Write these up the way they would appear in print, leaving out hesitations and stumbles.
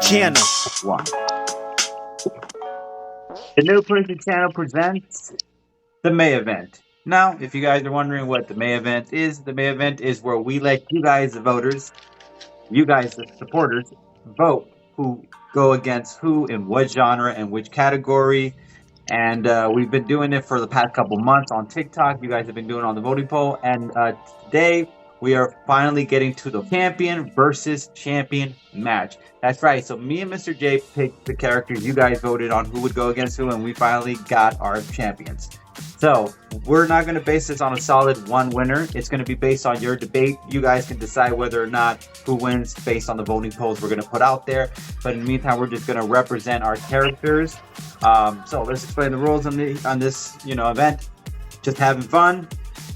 channel. One. The New Person channel presents the May event. Now, if you guys are wondering what the May event is, the May event is where we let you guys, the voters, you guys, the supporters, vote who go against who in what genre and which category. And we've been doing it for the past couple months on TikTok. You guys have been doing it on the voting poll. And today we are finally getting to the champion versus champion match. That's right. So me and Mr. J picked the characters. You guys voted on who would go against who, and we finally got our champions. So we're not going to base this on a solid one winner. It's going to be based on your debate. You guys can decide whether or not who wins based on the voting polls we're going to put out there. But in the meantime, we're just going to represent our characters. So let's explain the rules on this event. Just having fun,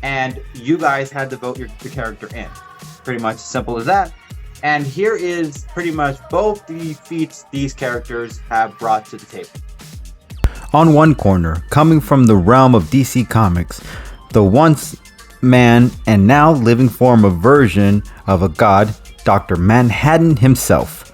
and you guys had to vote the character in. Pretty much simple as that. And here is pretty much both the feats these characters have brought to the table. On one corner, coming from the realm of DC Comics, the once man and now living form of version of a god, Dr. Manhattan himself.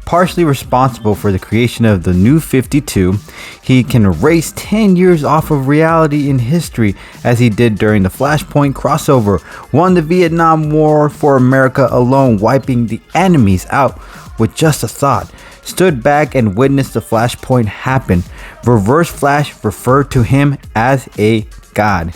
Partially responsible for the creation of the New 52, he can erase 10 years off of reality in history as he did during the Flashpoint crossover, won the Vietnam War for America alone, wiping the enemies out with just a thought, stood back and witnessed the Flashpoint happen. Reverse Flash referred to him as a god.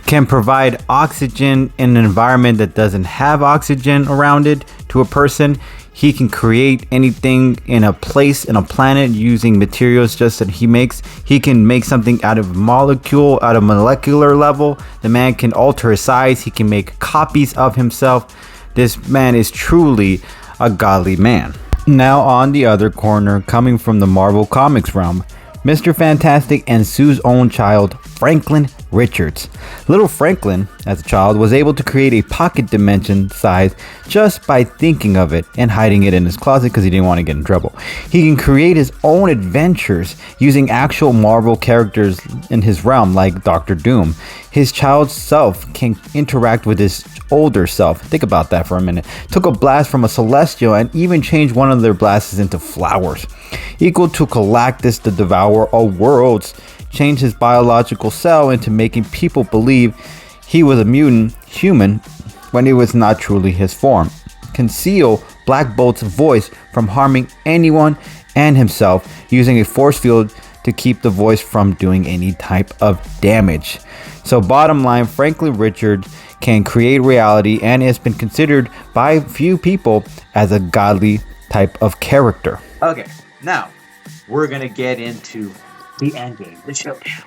Can provide oxygen in an environment that doesn't have oxygen around it to a person. He can create anything in a place, in a planet, using materials just that he makes. He can make something out of molecular level. The man can alter his size. He can make copies of himself. This man is truly a godly man. Now on the other corner, coming from the Marvel Comics realm, Mr. Fantastic and Sue's own child, Franklin Richards. Little Franklin, as a child, was able to create a pocket dimension size just by thinking of it and hiding it in his closet because he didn't want to get in trouble. He can create his own adventures using actual Marvel characters in his realm, like Doctor Doom. His child self can interact with his older self. Think about that for a minute. Took a blast from a celestial and even changed one of their blasts into flowers. Equal to Galactus the Devourer of Worlds. Changed his biological cell into making people believe he was a mutant human when it was not truly his form. Conceal Black Bolt's voice from harming anyone and himself using a force field to keep the voice from doing any type of damage. So bottom line, Franklin Richards can create reality and has been considered by few people as a godly type of character. Okay, now we're going to get into the end game, the showdown.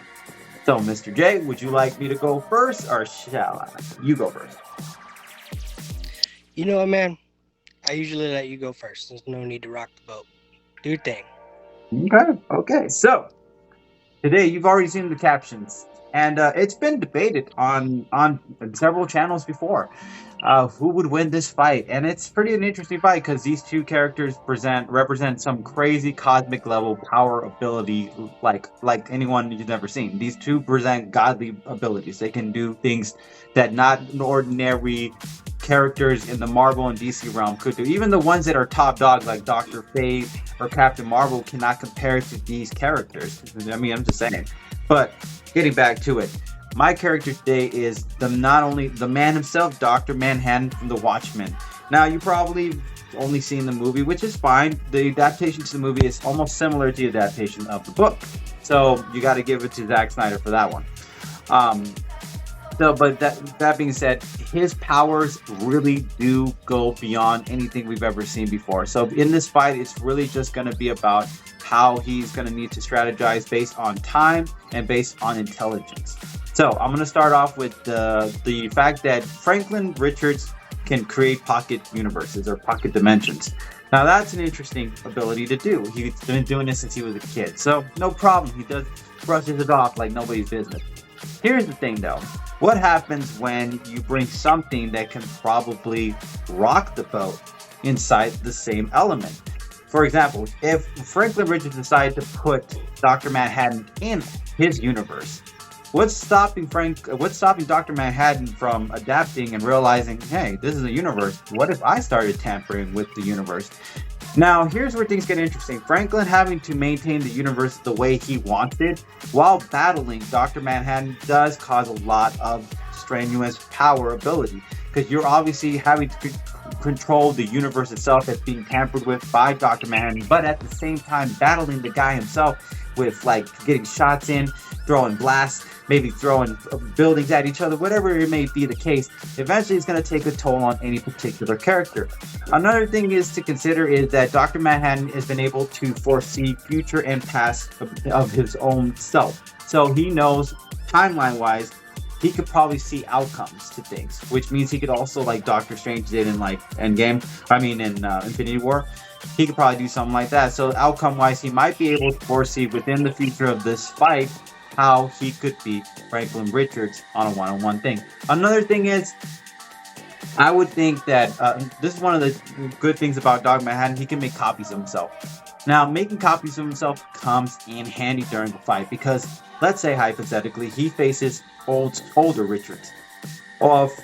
So, Mr. J, would you like me to go first, or shall I? You go first. You know what, man? I usually let you go first. There's no need to rock the boat. Do your thing. Okay. So, today you've already seen the captions, and it's been debated on several channels before. Who would win this fight? And it's pretty an interesting fight because these two characters represent some crazy cosmic level power ability like anyone you've never seen. These two present godly abilities. They can do things that not ordinary characters in the Marvel and DC realm could do. Even the ones that are top dogs like Dr. Fate or Captain Marvel cannot compare to these characters. I mean, I'm just saying. But getting back to it, my character today is not only the man himself, Dr. Manhattan from The Watchmen. Now, you probably only seen the movie, which is fine. The adaptation to the movie is almost similar to the adaptation of the book. So you got to give it to Zack Snyder for that one. But that being said, his powers really do go beyond anything we've ever seen before. So in this fight, it's really just going to be about how he's going to need to strategize based on time and based on intelligence. So I'm going to start off with the fact that Franklin Richards can create pocket universes or pocket dimensions. Now that's an interesting ability to do. He's been doing this since he was a kid. So no problem. He brushes it off like nobody's business. Here's the thing though. What happens when you bring something that can probably rock the boat inside the same element? For example, if Franklin Richards decided to put Dr. Manhattan in his universe, what's stopping Dr. Manhattan from adapting and realizing, hey, this is a universe. What if I started tampering with the universe? Now, here's where things get interesting. Franklin having to maintain the universe the way he wants it while battling Dr. Manhattan does cause a lot of strenuous power ability because you're obviously having to control the universe itself that's being tampered with by Dr. Manhattan, but at the same time battling the guy himself with like getting shots in, throwing blasts, maybe throwing buildings at each other, whatever it may be the case. Eventually, it's going to take a toll on any particular character. Another thing is to consider is that Dr. Manhattan has been able to foresee future and past of his own self. So he knows timeline wise, he could probably see outcomes to things, which means he could also, like Doctor Strange did in like Endgame, I mean in Infinity War, he could probably do something like that. So outcome wise, he might be able to foresee within the future of this fight how he could beat Franklin Richards on a one-on-one thing. Another thing is I would think that this is one of the good things about Dog Manhattan. He can make copies of himself. Now, making copies of himself comes in handy during the fight because, let's say hypothetically, he faces older Richards.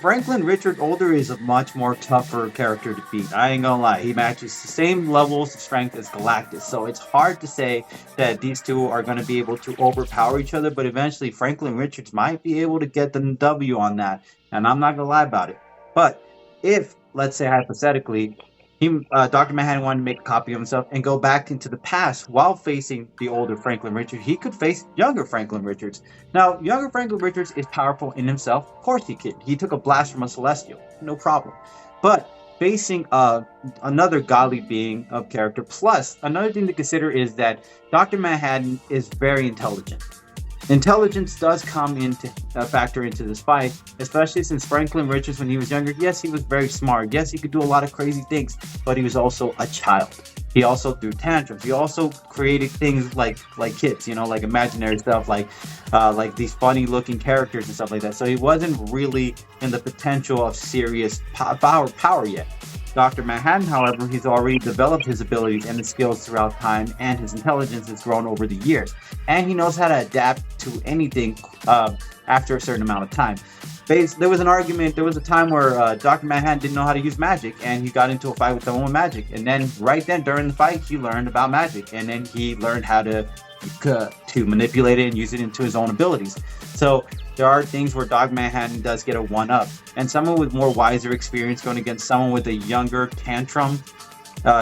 Franklin Richard Older is a much more tougher character to beat. I ain't gonna lie. He matches the same levels of strength as Galactus. So it's hard to say that these two are going to be able to overpower each other, but eventually Franklin Richards might be able to get the W on that. And I'm not gonna lie about it. But if, let's say hypothetically, Dr. Manhattan wanted to make a copy of himself and go back into the past while facing the older Franklin Richards, he could face younger Franklin Richards. Now, younger Franklin Richards is powerful in himself. Of course he could. He took a blast from a Celestial. No problem. But facing another godly being of character, plus another thing to consider is that Dr. Manhattan is very intelligent. Intelligence does come into factor into this fight, especially since Franklin Richards, when he was younger, yes, he was very smart. Yes, he could do a lot of crazy things, but he was also a child. He also threw tantrums. He also created things like kids, like imaginary stuff, like these funny looking characters and stuff like that. So he wasn't really in the potential of serious power yet. Dr. Manhattan, however, he's already developed his abilities and his skills throughout time, and his intelligence has grown over the years. And he knows how to adapt to anything after a certain amount of time. There was a time where Dr. Manhattan didn't know how to use magic, and he got into a fight with someone with magic. And then right then, during the fight, he learned about magic, and then he learned how to manipulate it and use it into his own abilities. So there are things where Dog Manhattan does get a one-up, and someone with more wiser experience going against someone with a younger tantrum,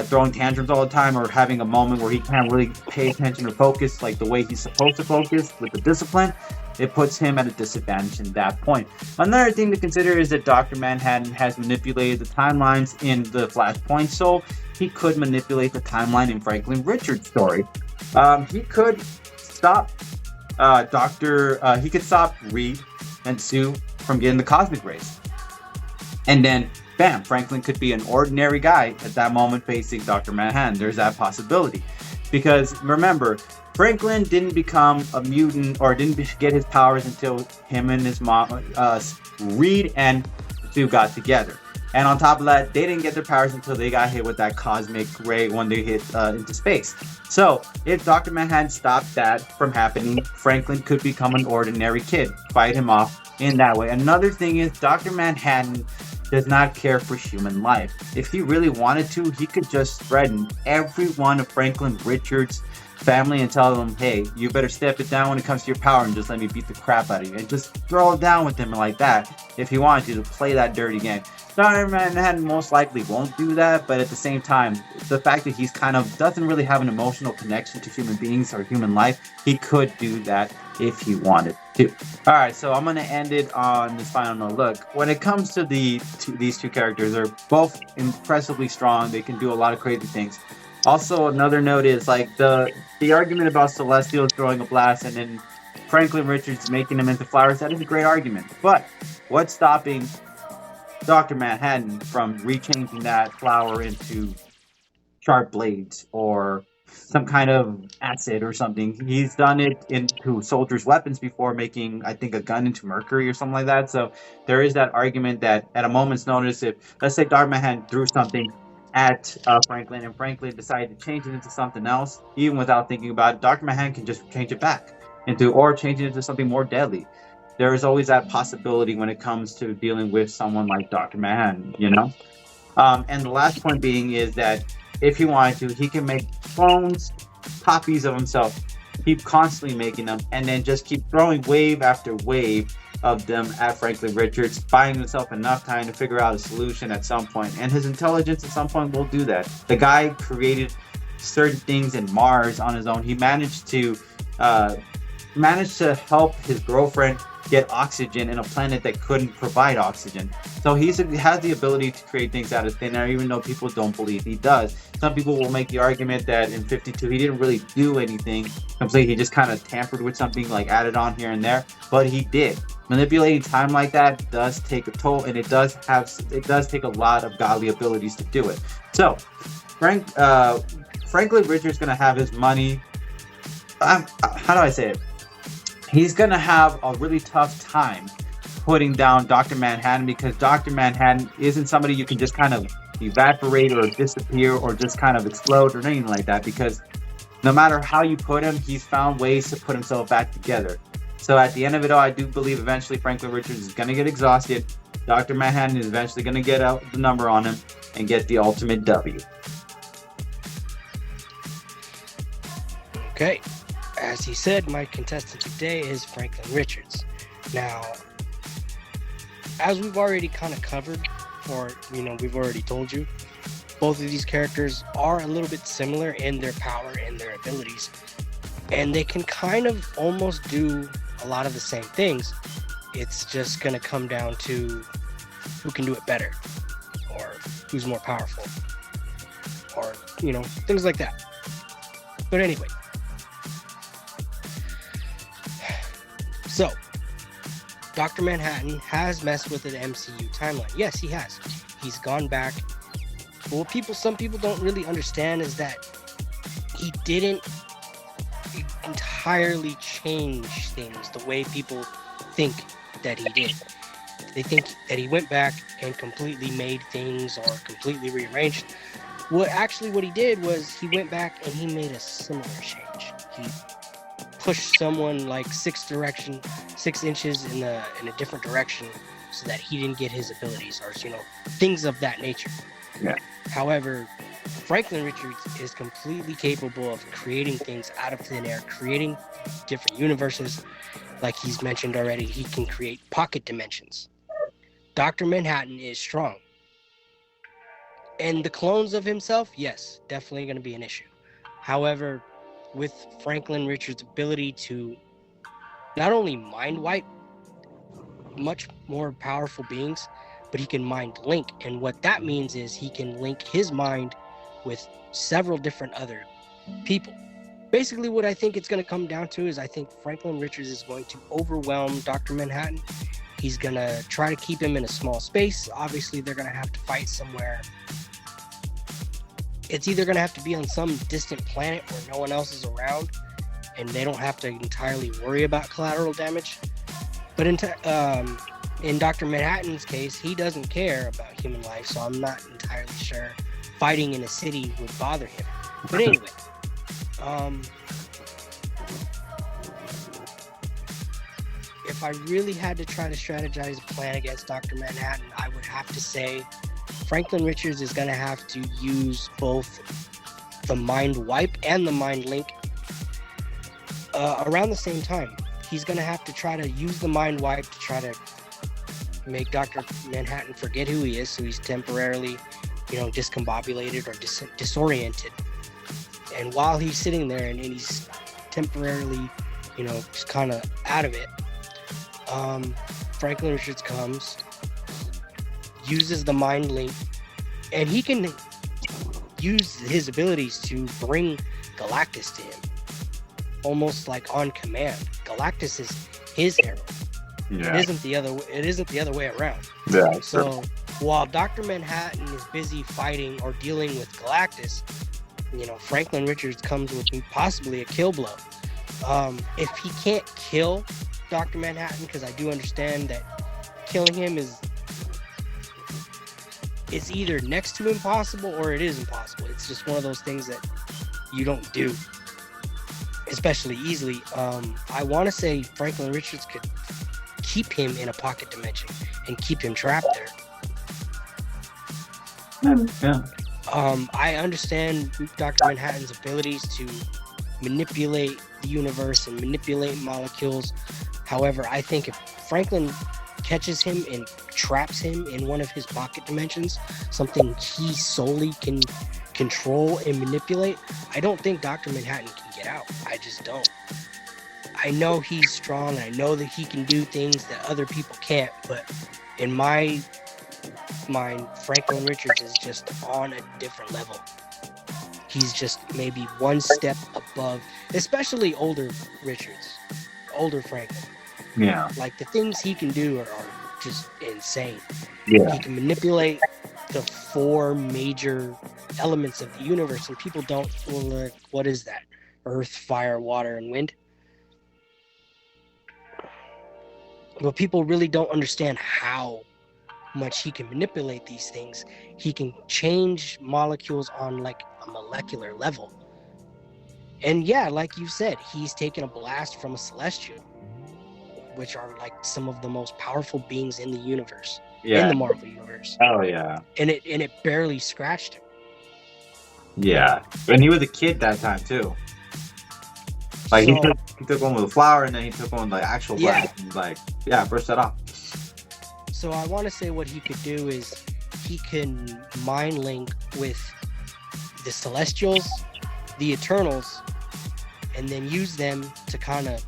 throwing tantrums all the time, or having a moment where he can't really pay attention or focus like the way he's supposed to focus with the discipline, it puts him at a disadvantage in that point. Another thing to consider is that Dr. Manhattan has manipulated the timelines in the Flashpoint, so he could manipulate the timeline in Franklin Richards' story. He could stop he could stop Reed and Sue from getting the cosmic rays. And then, bam, Franklin could be an ordinary guy at that moment facing Dr. Manhattan. There's that possibility. Because remember, Franklin didn't become a mutant or didn't get his powers until him and his mom, Reed and Sue got together. And on top of that, they didn't get their powers until they got hit with that cosmic ray when they hit into space. So, if Dr. Manhattan stopped that from happening, Franklin could become an ordinary kid, fight him off in that way. Another thing is, Dr. Manhattan does not care for human life. If he really wanted to, he could just threaten every one of Franklin Richards' family and tell them, hey, you better step it down when it comes to your power and just let me beat the crap out of you. And just throw it down with him like that if he wanted to play that dirty game. Dr. Manhattan most likely won't do that, but at the same time, the fact that he's kind of doesn't really have an emotional connection to human beings or human life, he could do that if he wanted to. All right, so I'm going to end it on this final note. Look, when it comes to these two characters, they're both impressively strong. They can do a lot of crazy things. Also, another note is like the argument about Celestials throwing a blast and then Franklin Richards making them into flowers. That is a great argument. But what's stopping Dr. Manhattan from rechanging that flower into sharp blades or some kind of acid or something? He's done it into soldiers' weapons before, making, I think, a gun into mercury or something like that. So there is that argument that at a moment's notice, if, let's say, Dr. Manhattan threw something at Franklin and Franklin decided to change it into something else, even without thinking about it, Dr. Manhattan can just change it back or change it into something more deadly. There is always that possibility when it comes to dealing with someone like Dr. Manhattan, And the last point being is that if he wanted to, he can make clones, copies of himself, keep constantly making them, and then just keep throwing wave after wave of them at Franklin Richards, buying himself enough time to figure out a solution at some point. And his intelligence at some point will do that. The guy created certain things in Mars on his own. He uh, managed to help his girlfriend get oxygen in a planet that couldn't provide oxygen. So he has the ability to create things out of thin air, even though people don't believe he does. Some people will make the argument that in 52 he didn't really do anything completely. He just kind of tampered with something, like added on here and there, but he did. Manipulating time like that does take a toll, and it does take a lot of godly abilities to do it. So Franklin Richards gonna have his money. How do I say it? He's going to have a really tough time putting down Dr. Manhattan, because Dr. Manhattan isn't somebody you can just kind of evaporate or disappear or just kind of explode or anything like that, because no matter how you put him, he's found ways to put himself back together. So at the end of it all, I do believe eventually Franklin Richards is going to get exhausted. Dr. Manhattan is eventually going to get out the number on him and get the ultimate W. Okay. As he said, my contestant today is Franklin Richards. Now, as we've already kind of covered, or we've already told you, both of these characters are a little bit similar in their power and their abilities, and they can kind of almost do a lot of the same things. It's just going to come down to who can do it better, or who's more powerful, or things like that. But anyway, so Dr. Manhattan has messed with the MCU timeline. Yes, he has. He's gone back. But what some people don't really understand is that he didn't entirely change things the way people think that he did. They think that he went back and completely made things or completely rearranged. What he did was he went back and he made a similar change. He pushed someone like 6 inches in a different direction so that he didn't get his abilities, or things of that nature. Yeah. However, Franklin Richards is completely capable of creating things out of thin air, creating different universes. Like he's mentioned already, he can create pocket dimensions. Dr. Manhattan is strong. And the clones of himself, yes, definitely going to be an issue. However, with Franklin Richards' ability to not only mind wipe much more powerful beings, but he can mind link. And what that means is he can link his mind with several different other people. Basically, what I think it's going to come down to is I think Franklin Richards is going to overwhelm Dr. Manhattan. He's going to try to keep him in a small space. Obviously, they're going to have to fight somewhere. It's either going to have to be on some distant planet where no one else is around and they don't have to entirely worry about collateral damage. But in Dr. Manhattan's case, he doesn't care about human life, so I'm not entirely sure fighting in a city would bother him. But anyway, if I really had to try to strategize a plan against Dr. Manhattan, I would have to say Franklin Richards is going to have to use both the mind wipe and the mind link around the same time. He's going to have to try to use the mind wipe to try to make Dr. Manhattan forget who he is, so he's temporarily, discombobulated or disoriented. And while he's sitting there and he's temporarily, just kind of out of it, Franklin Richards comes, uses the mind link, and he can use his abilities to bring Galactus to him, almost like on command. Galactus is his hero. Yeah. It isn't the other way around. Yeah. So while Dr. Manhattan is busy fighting or dealing with Galactus, Franklin Richards comes with possibly a kill blow. If he can't kill Dr. Manhattan, because I do understand that killing him it's either next to impossible or it is impossible. It's just one of those things that you don't do especially easily. I want to say Franklin Richards could keep him in a pocket dimension and keep him trapped there. Yeah. I understand Dr. Manhattan's abilities to manipulate the universe and manipulate molecules. However, I think if Franklin catches him and traps him in one of his pocket dimensions, something he solely can control and manipulate, I don't think Dr. Manhattan can get out. I just don't. I know he's strong. I know that he can do things that other people can't, but in my mind, Franklin Richards is just on a different level. He's just maybe one step above, especially older Richards, older Franklin. Yeah. Like the things he can do are just insane. Yeah. He can manipulate the 4 major elements of the universe, and people don't. Well, like, what is that? Earth, fire, water, and wind. But people really don't understand how much he can manipulate these things. He can change molecules on like a molecular level. And yeah, like you said, he's taken a blast from a celestial, which are like some of the most powerful beings in the universe, in the Marvel universe. Oh yeah. And it barely scratched him. Yeah. And he was a kid that time too. Like So, he took one with a flower, and then he took one with like actual blast, and like burst that off. So I want to say what he could do is he can mind link with the Celestials, the Eternals, and then use them to kind of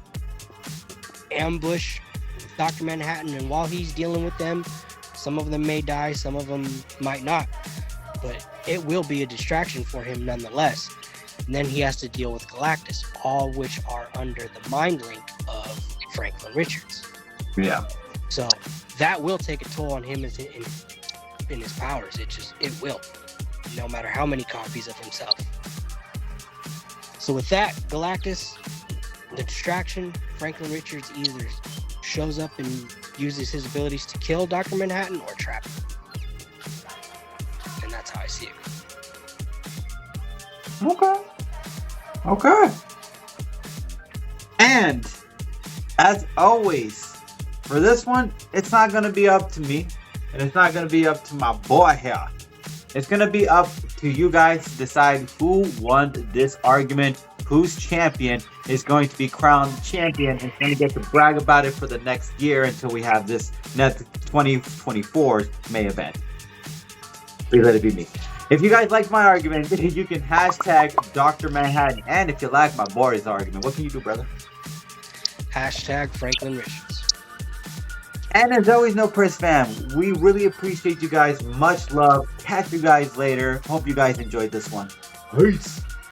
ambush Dr. Manhattan. And while he's dealing with them, some of them may die, some of them might not. But it will be a distraction for him nonetheless. And then he has to deal with Galactus, all which are under the mind link of Franklin Richards. Yeah. So that will take a toll on him in his powers. It will, no matter how many copies of himself. So with that, Galactus, the distraction, Franklin Richards either shows up and uses his abilities to kill Dr. Manhattan or trap him. And that's how I see it. Okay. And as always, for this one, it's not going to be up to me, and it's not going to be up to my boy here. It's going to be up to you guys to decide who won this argument, whose champion is going to be crowned champion and going to get to brag about it for the next year until we have this next 2024 May event. Please let it be me. If you guys like my argument, you can hashtag Dr. Manhattan. And if you like my boy's argument, what can you do, brother? Hashtag Franklin Richards. And as always, No Press fam, we really appreciate you guys. Much love. Catch you guys later. Hope you guys enjoyed this one. Peace.